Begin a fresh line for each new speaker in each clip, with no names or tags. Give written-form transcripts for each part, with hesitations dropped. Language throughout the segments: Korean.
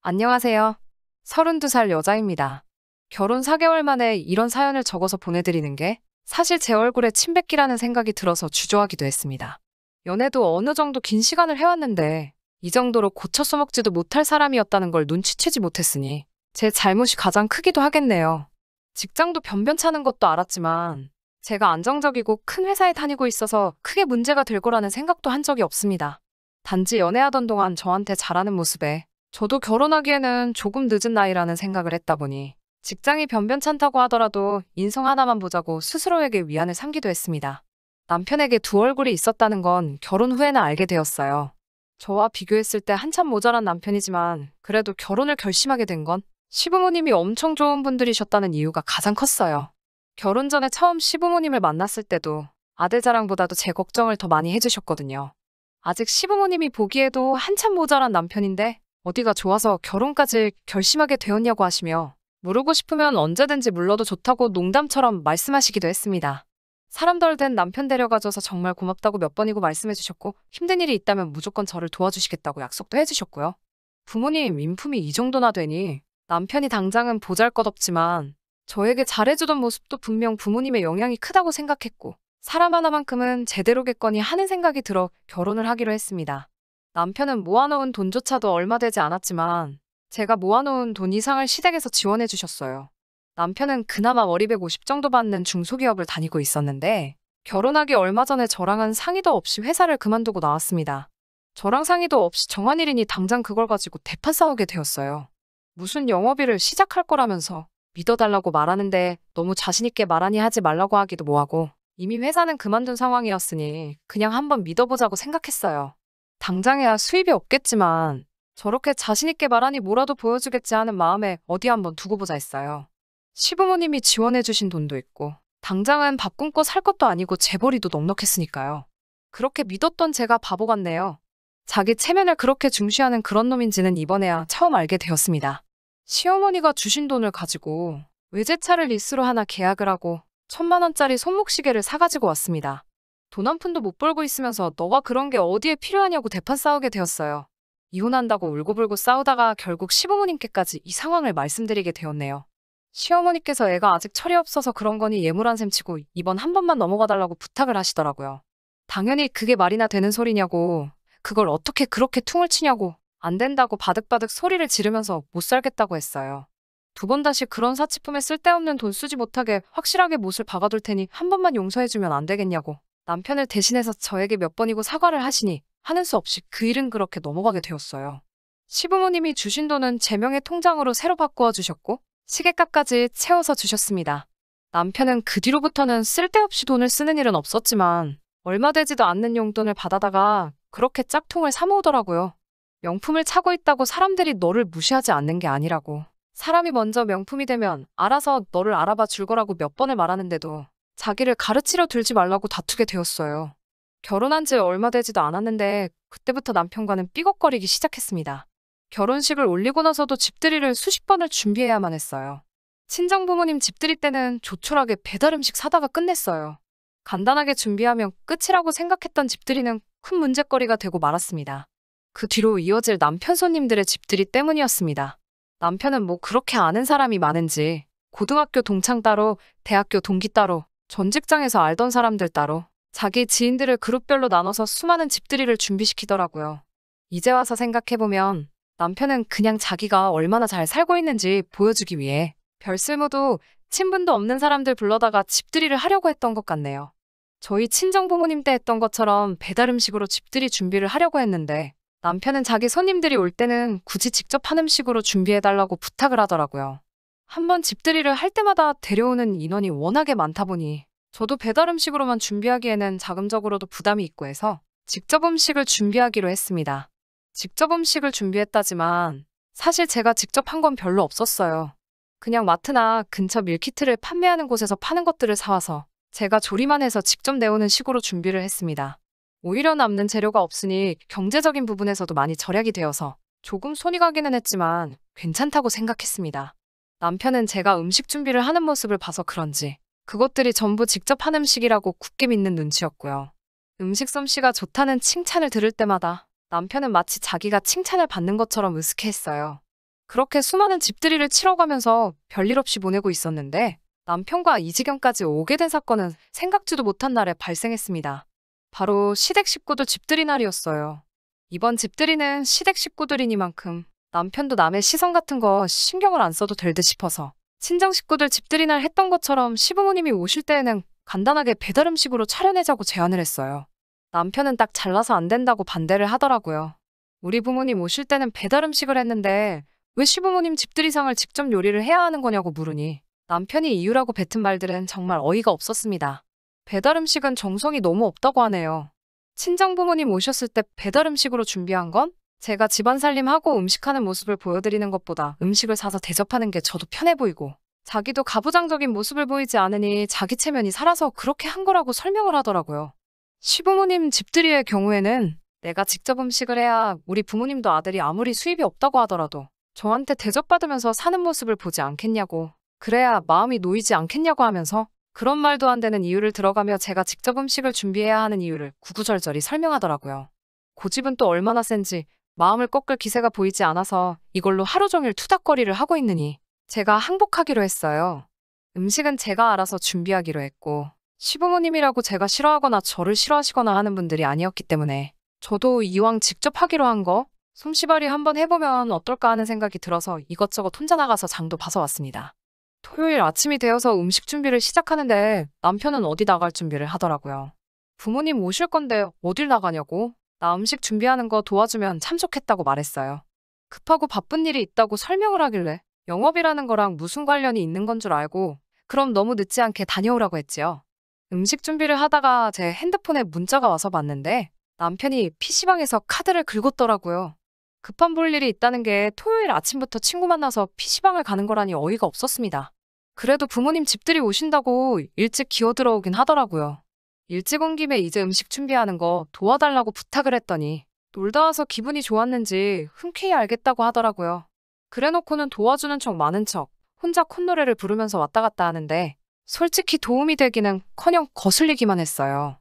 안녕하세요. 32살 여자입니다. 결혼 4개월 만에 이런 사연을 적어서 보내드리는 게 사실 제 얼굴에 침 뱉기라는 생각이 들어서 주저하기도 했습니다. 연애도 어느 정도 긴 시간을 해왔는데 이 정도로 고쳐 써먹지도 못할 사람이었다는 걸 눈치채지 못했으니 제 잘못이 가장 크기도 하겠네요. 직장도 변변찮은 것도 알았지만 제가 안정적이고 큰 회사에 다니고 있어서 크게 문제가 될 거라는 생각도 한 적이 없습니다. 단지 연애하던 동안 저한테 잘하는 모습에 저도 결혼하기에는 조금 늦은 나이라는 생각을 했다 보니 직장이 변변찮다고 하더라도 인성 하나만 보자고 스스로에게 위안을 삼기도 했습니다. 남편에게 두 얼굴이 있었다는 건 결혼 후에는 알게 되었어요. 저와 비교했을 때 한참 모자란 남편이지만 그래도 결혼을 결심하게 된 건 시부모님이 엄청 좋은 분들이셨다는 이유가 가장 컸어요. 결혼 전에 처음 시부모님을 만났을 때도 아들 자랑보다도 제 걱정을 더 많이 해주셨거든요. 아직 시부모님이 보기에도 한참 모자란 남편인데 어디가 좋아서 결혼까지 결심하게 되었냐고 하시며 모르고 싶으면 언제든지 물러도 좋다고 농담처럼 말씀하시기도 했습니다. 사람 덜 된 남편 데려가줘서 정말 고맙다고 몇 번이고 말씀해주셨고 힘든 일이 있다면 무조건 저를 도와주시겠다고 약속도 해주셨고요. 부모님 인품이 이 정도나 되니 남편이 당장은 보잘것없지만 저에게 잘해주던 모습도 분명 부모님의 영향이 크다고 생각했고 사람 하나만큼은 제대로겠거니 하는 생각이 들어 결혼을 하기로 했습니다. 남편은 모아놓은 돈조차도 얼마 되지 않았지만 제가 모아놓은 돈 이상을 시댁에서 지원해 주셨어요. 남편은 그나마 월입 150 정도 받는 중소기업을 다니고 있었는데 결혼하기 얼마 전에 저랑은 상의도 없이 회사를 그만두고 나왔습니다. 저랑 상의도 없이 정한 일이니 당장 그걸 가지고 대판 싸우게 되었어요. 무슨 영업일을 시작할 거라면서 믿어달라고 말하는데 너무 자신있게 말하니 하지 말라고 하기도 뭐하고 이미 회사는 그만둔 상황이었으니 그냥 한번 믿어보자고 생각했어요. 당장에야 수입이 없겠지만 저렇게 자신있게 말하니 뭐라도 보여주겠지 하는 마음에 어디 한번 두고 보자 했어요. 시부모님이 지원해주신 돈도 있고 당장은 밥 굶고 살 것도 아니고 재벌이도 넉넉했으니까요. 그렇게 믿었던 제가 바보 같네요. 자기 체면을 그렇게 중시하는 그런 놈인지는 이번에야 처음 알게 되었습니다. 시어머니가 주신 돈을 가지고 외제차를 리스로 하나 계약을 하고 1,000만 원짜리 손목시계를 사가지고 왔습니다. 돈 한 푼도 못 벌고 있으면서 너가 그런 게 어디에 필요하냐고 대판 싸우게 되었어요. 이혼한다고 울고불고 싸우다가 결국 시부모님께까지 이 상황을 말씀드리게 되었네요. 시어머니께서 애가 아직 철이 없어서 그런 거니 예물한 셈 치고 이번 한 번만 넘어가달라고 부탁을 하시더라고요. 당연히 그게 말이나 되는 소리냐고, 그걸 어떻게 그렇게 퉁을 치냐고, 안 된다고 바득바득 소리를 지르면서 못 살겠다고 했어요. 두 번 다시 그런 사치품에 쓸데없는 돈 쓰지 못하게 확실하게 못을 박아둘 테니 한 번만 용서해주면 안 되겠냐고. 남편을 대신해서 저에게 몇 번이고 사과를 하시니 하는 수 없이 그 일은 그렇게 넘어가게 되었어요. 시부모님이 주신 돈은 제 명의 통장으로 새로 바꾸어 주셨고 시계값까지 채워서 주셨습니다. 남편은 그 뒤로부터는 쓸데없이 돈을 쓰는 일은 없었지만 얼마 되지도 않는 용돈을 받아다가 그렇게 짝퉁을 사 모으더라고요. 명품을 차고 있다고 사람들이 너를 무시하지 않는 게 아니라고. 사람이 먼저 명품이 되면 알아서 너를 알아봐 줄 거라고 몇 번을 말하는데도 자기를 가르치려 들지 말라고 다투게 되었어요. 결혼한 지 얼마 되지도 않았는데 그때부터 남편과는 삐걱거리기 시작했습니다. 결혼식을 올리고 나서도 집들이를 수십 번을 준비해야만 했어요. 친정부모님 집들이 때는 조촐하게 배달 음식 사다가 끝냈어요. 간단하게 준비하면 끝이라고 생각했던 집들이는 큰 문제거리가 되고 말았습니다. 그 뒤로 이어질 남편 손님들의 집들이 때문이었습니다. 남편은 뭐 그렇게 아는 사람이 많은지 고등학교 동창 따로, 대학교 동기 따로, 전 직장에서 알던 사람들 따로 자기 지인들을 그룹별로 나눠서 수많은 집들이를 준비시키더라고요. 이제 와서 생각해보면 남편은 그냥 자기가 얼마나 잘 살고 있는지 보여주기 위해 별쓸모도 친분도 없는 사람들 불러다가 집들이를 하려고 했던 것 같네요. 저희 친정부모님 때 했던 것처럼 배달 음식으로 집들이 준비를 하려고 했는데 남편은 자기 손님들이 올 때는 굳이 직접 한 음식으로 준비해달라고 부탁을 하더라고요. 한번 집들이를 할 때마다 데려오는 인원이 워낙에 많다 보니 저도 배달 음식으로만 준비하기에는 자금적으로도 부담이 있고 해서 직접 음식을 준비하기로 했습니다. 직접 음식을 준비했다지만 사실 제가 직접 한 건 별로 없었어요. 그냥 마트나 근처 밀키트를 판매하는 곳에서 파는 것들을 사와서 제가 조리만 해서 직접 내오는 식으로 준비를 했습니다. 오히려 남는 재료가 없으니 경제적인 부분에서도 많이 절약이 되어서 조금 손이 가기는 했지만 괜찮다고 생각했습니다. 남편은 제가 음식 준비를 하는 모습을 봐서 그런지 그것들이 전부 직접 한 음식이라고 굳게 믿는 눈치였고요. 음식 솜씨가 좋다는 칭찬을 들을 때마다 남편은 마치 자기가 칭찬을 받는 것처럼 으스케했어요. 그렇게 수많은 집들이를 치러가면서 별일 없이 보내고 있었는데 남편과 이 지경까지 오게 된 사건은 생각지도 못한 날에 발생했습니다. 바로 시댁 식구들 집들이 날이었어요. 이번 집들이는 시댁 식구들이니만큼 남편도 남의 시선 같은 거 신경을 안 써도 될 듯 싶어서 친정 식구들 집들이 날 했던 것처럼 시부모님이 오실 때에는 간단하게 배달 음식으로 차려내자고 제안을 했어요. 남편은 딱 잘라서 안 된다고 반대를 하더라고요. 우리 부모님 오실 때는 배달 음식을 했는데 왜 시부모님 집들이상을 직접 요리를 해야 하는 거냐고 물으니 남편이 이유라고 뱉은 말들은 정말 어이가 없었습니다. 배달 음식은 정성이 너무 없다고 하네요. 친정 부모님 오셨을 때 배달 음식으로 준비한 건 제가 집안 살림하고 음식하는 모습을 보여드리는 것보다 음식을 사서 대접하는 게 저도 편해 보이고 자기도 가부장적인 모습을 보이지 않으니 자기 체면이 살아서 그렇게 한 거라고 설명을 하더라고요. 시부모님 집들이의 경우에는 내가 직접 음식을 해야 우리 부모님도 아들이 아무리 수입이 없다고 하더라도 저한테 대접받으면서 사는 모습을 보지 않겠냐고, 그래야 마음이 놓이지 않겠냐고 하면서 그런 말도 안 되는 이유를 들어가며 제가 직접 음식을 준비해야 하는 이유를 구구절절히 설명하더라고요. 고집은 또 얼마나 센지 마음을 꺾을 기세가 보이지 않아서 이걸로 하루 종일 투닥거리를 하고 있느니 제가 항복하기로 했어요. 음식은 제가 알아서 준비하기로 했고 시부모님이라고 제가 싫어하거나 저를 싫어하시거나 하는 분들이 아니었기 때문에 저도 이왕 직접 하기로 한 거 솜씨발이 한번 해보면 어떨까 하는 생각이 들어서 이것저것 혼자 나가서 장도 봐서 왔습니다. 토요일 아침이 되어서 음식 준비를 시작하는데 남편은 어디 나갈 준비를 하더라고요. 부모님 오실 건데 어딜 나가냐고, 나 음식 준비하는 거 도와주면 참 좋겠다고 말했어요. 급하고 바쁜 일이 있다고 설명을 하길래 영업이라는 거랑 무슨 관련이 있는 건 줄 알고 그럼 너무 늦지 않게 다녀오라고 했지요. 음식 준비를 하다가 제 핸드폰에 문자가 와서 봤는데 남편이 PC방에서 카드를 긁었더라고요. 급한 볼 일이 있다는 게 토요일 아침부터 친구 만나서 PC방을 가는 거라니 어이가 없었습니다. 그래도 부모님 집들이 오신다고 일찍 기어 들어오긴 하더라고요. 일찍 온 김에 이제 음식 준비하는 거 도와달라고 부탁을 했더니 놀다 와서 기분이 좋았는지 흔쾌히 알겠다고 하더라고요. 그래놓고는 도와주는 척 많은 척 혼자 콧노래를 부르면서 왔다 갔다 하는데 솔직히 도움이 되기는커녕 거슬리기만 했어요.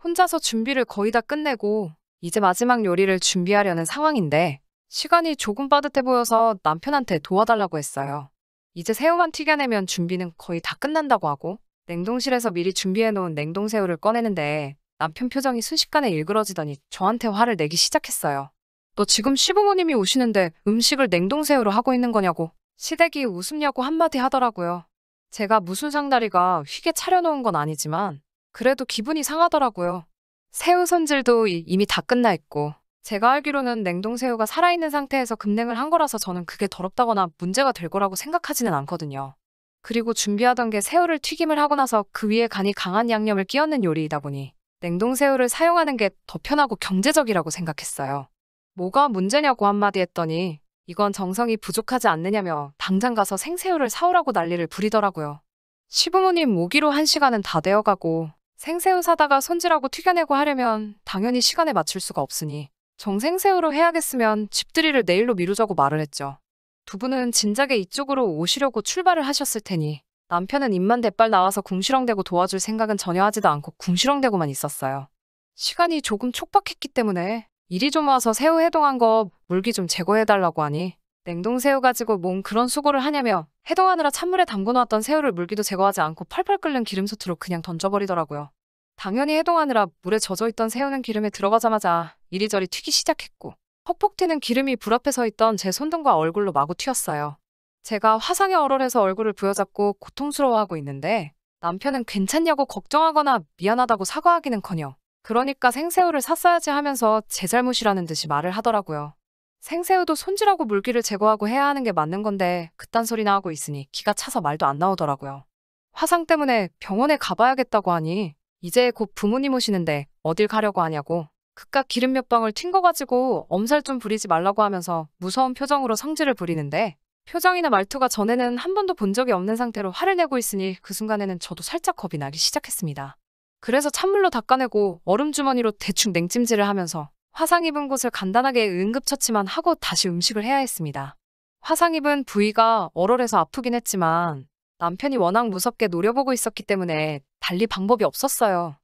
혼자서 준비를 거의 다 끝내고 이제 마지막 요리를 준비하려는 상황인데 시간이 조금 빠듯해 보여서 남편한테 도와달라고 했어요. 이제 새우만 튀겨내면 준비는 거의 다 끝난다고 하고 냉동실에서 미리 준비해놓은 냉동새우를 꺼내는데 남편 표정이 순식간에 일그러지더니 저한테 화를 내기 시작했어요. 너 지금 시부모님이 오시는데 음식을 냉동새우로 하고 있는 거냐고, 시댁이 웃음냐고 한마디 하더라고요. 제가 무슨 상다리가 휘게 차려놓은 건 아니지만 그래도 기분이 상하더라고요. 새우 손질도 이미 다 끝나 있고 제가 알기로는 냉동새우가 살아있는 상태에서 급냉을 한 거라서 저는 그게 더럽다거나 문제가 될 거라고 생각하지는 않거든요. 그리고 준비하던 게 새우를 튀김을 하고 나서 그 위에 간이 강한 양념을 끼얹는 요리이다 보니 냉동새우를 사용하는 게 더 편하고 경제적이라고 생각했어요. 뭐가 문제냐고 한마디 했더니 이건 정성이 부족하지 않느냐며 당장 가서 생새우를 사오라고 난리를 부리더라고요. 시부모님 오기로 1시간은 다 되어가고 생새우 사다가 손질하고 튀겨내고 하려면 당연히 시간에 맞출 수가 없으니 정생새우로 해야겠으면 집들이를 내일로 미루자고 말을 했죠. 두 분은 진작에 이쪽으로 오시려고 출발을 하셨을 테니 남편은 입만 대빨 나와서 궁시렁대고 도와줄 생각은 전혀 하지도 않고 궁시렁대고만 있었어요. 시간이 조금 촉박했기 때문에 일이 좀 와서 새우 해동한 거 물기 좀 제거해달라고 하니 냉동새우 가지고 뭔 그런 수고를 하냐며 해동하느라 찬물에 담궈놓았던 새우를 물기도 제거하지 않고 펄펄 끓는 기름솥으로 그냥 던져버리더라고요. 당연히 해동하느라 물에 젖어있던 새우는 기름에 들어가자마자 이리저리 튀기 시작했고 퍽퍽 튀는 기름이 불 앞에 서 있던 제 손등과 얼굴로 마구 튀었어요. 제가 화상에 얼얼해서 얼굴을 부여잡고 고통스러워하고 있는데 남편은 괜찮냐고 걱정하거나 미안하다고 사과하기는커녕 그러니까 생새우를 샀어야지 하면서 제 잘못이라는 듯이 말을 하더라고요. 생새우도 손질하고 물기를 제거하고 해야 하는 게 맞는 건데 그딴 소리나 하고 있으니 기가 차서 말도 안 나오더라고요. 화상 때문에 병원에 가봐야겠다고 하니 이제 곧 부모님 오시는데 어딜 가려고 하냐고 그깟 기름 몇 방울 튄 거 가지고 엄살 좀 부리지 말라고 하면서 무서운 표정으로 성질을 부리는데 표정이나 말투가 전에는 한 번도 본 적이 없는 상태로 화를 내고 있으니 그 순간에는 저도 살짝 겁이 나기 시작했습니다. 그래서 찬물로 닦아내고 얼음 주머니로 대충 냉찜질을 하면서 화상 입은 곳을 간단하게 응급처치만 하고 다시 음식을 해야 했습니다. 화상 입은 부위가 얼얼해서 아프긴 했지만 남편이 워낙 무섭게 노려보고 있었기 때문에 달리 방법이 없었어요.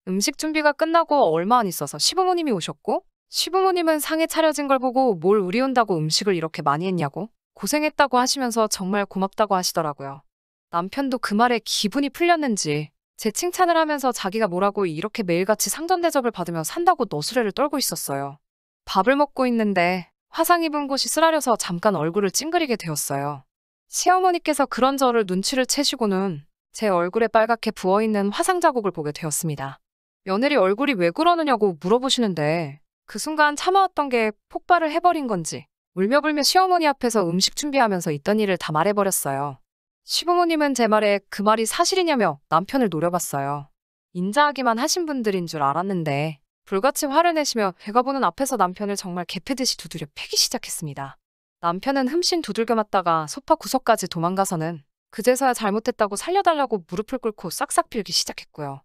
음식 준비가 끝나고 얼마 안 있어서 시부모님이 오셨고 시부모님은 상에 차려진 걸 보고 뭘 우리 온다고 음식을 이렇게 많이 했냐고 고생했다고 하시면서 정말 고맙다고 하시더라고요. 남편도 그 말에 기분이 풀렸는지 제 칭찬을 하면서 자기가 뭐라고 이렇게 매일같이 상전 대접을 받으며 산다고 너스레를 떨고 있었어요. 밥을 먹고 있는데 화상 입은 곳이 쓰라려서 잠깐 얼굴을 찡그리게 되었어요. 시어머니께서 그런 저를 눈치를 채시고는 제 얼굴에 빨갛게 부어있는 화상 자국을 보게 되었습니다. 며느리 얼굴이 왜 그러느냐고 물어보시는데 그 순간 참아왔던 게 폭발을 해버린 건지 울며불며 시어머니 앞에서 음식 준비하면서 있던 일을 다 말해버렸어요. 시부모님은 제 말에 그 말이 사실이냐며 남편을 노려봤어요. 인자하기만 하신 분들인 줄 알았는데 불같이 화를 내시며 배가 보는 앞에서 남편을 정말 개패듯이 두드려 패기 시작했습니다. 남편은 흠씬 두들겨 맞다가 소파 구석까지 도망가서는 그제서야 잘못했다고 살려달라고 무릎을 꿇고 싹싹 빌기 시작했고요.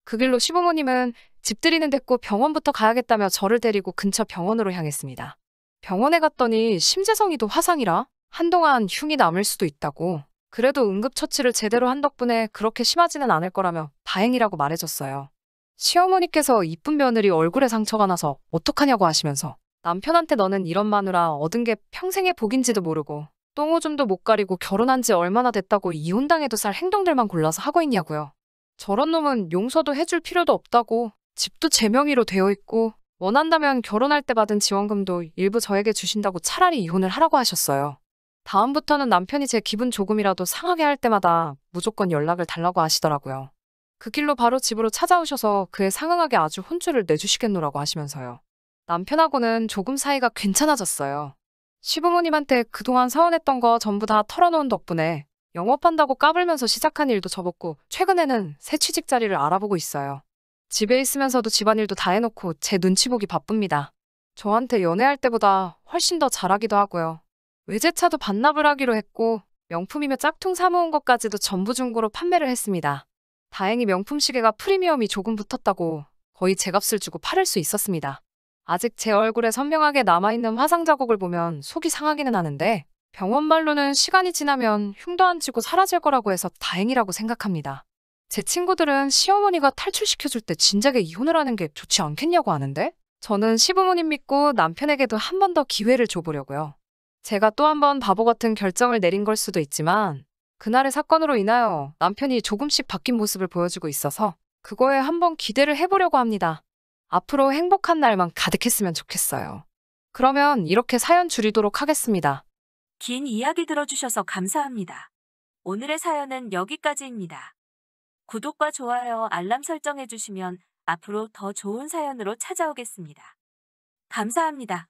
그 길로 시부모님은 집들이는 됐고 병원부터 가야겠다며 저를 데리고 근처 병원으로 향했습니다. 병원에 갔더니 심재성이도 화상이라 한동안 흉이 남을 수도 있다고, 그래도 응급처치를 제대로 한 덕분에 그렇게 심하지는 않을 거라며 다행이라고 말해줬어요. 시어머니께서 이쁜 며느리 얼굴에 상처가 나서 어떡하냐고 하시면서 남편한테 너는 이런 마누라 얻은 게 평생의 복인지도 모르고 똥오줌도 못 가리고 결혼한 지 얼마나 됐다고 이혼당해도 살 행동들만 골라서 하고 있냐고요. 저런 놈은 용서도 해줄 필요도 없다고, 집도 제 명의로 되어 있고 원한다면 결혼할 때 받은 지원금도 일부 저에게 주신다고 차라리 이혼을 하라고 하셨어요. 다음부터는 남편이 제 기분 조금이라도 상하게 할 때마다 무조건 연락을 달라고 하시더라고요. 그 길로 바로 집으로 찾아오셔서 그에 상응하게 아주 혼쭐을 내주시겠노라고 하시면서요. 남편하고는 조금 사이가 괜찮아졌어요. 시부모님한테 그동안 서운했던 거 전부 다 털어놓은 덕분에 영업한다고 까불면서 시작한 일도 접었고 최근에는 새 취직 자리를 알아보고 있어요. 집에 있으면서도 집안일도 다 해놓고 제 눈치 보기 바쁩니다. 저한테 연애할 때보다 훨씬 더 잘하기도 하고요. 외제차도 반납을 하기로 했고 명품이며 짝퉁 사모은 것까지도 전부 중고로 판매를 했습니다. 다행히 명품 시계가 프리미엄이 조금 붙었다고 거의 제값을 주고 팔을 수 있었습니다. 아직 제 얼굴에 선명하게 남아있는 화상 자국을 보면 속이 상하기는 하는데 병원 말로는 시간이 지나면 흉도 안 치고 사라질 거라고 해서 다행이라고 생각합니다. 제 친구들은 시어머니가 탈출시켜줄 때 진작에 이혼을 하는 게 좋지 않겠냐고 하는데 저는 시부모님 믿고 남편에게도 한 번 더 기회를 줘보려고요. 제가 또 한 번 바보 같은 결정을 내린 걸 수도 있지만 그날의 사건으로 인하여 남편이 조금씩 바뀐 모습을 보여주고 있어서 그거에 한번 기대를 해보려고 합니다. 앞으로 행복한 날만 가득했으면 좋겠어요. 그러면 이렇게 사연 줄이도록 하겠습니다.
긴 이야기 들어주셔서 감사합니다. 오늘의 사연은 여기까지입니다. 구독과 좋아요, 알람 설정해주시면 앞으로 더 좋은 사연으로 찾아오겠습니다. 감사합니다.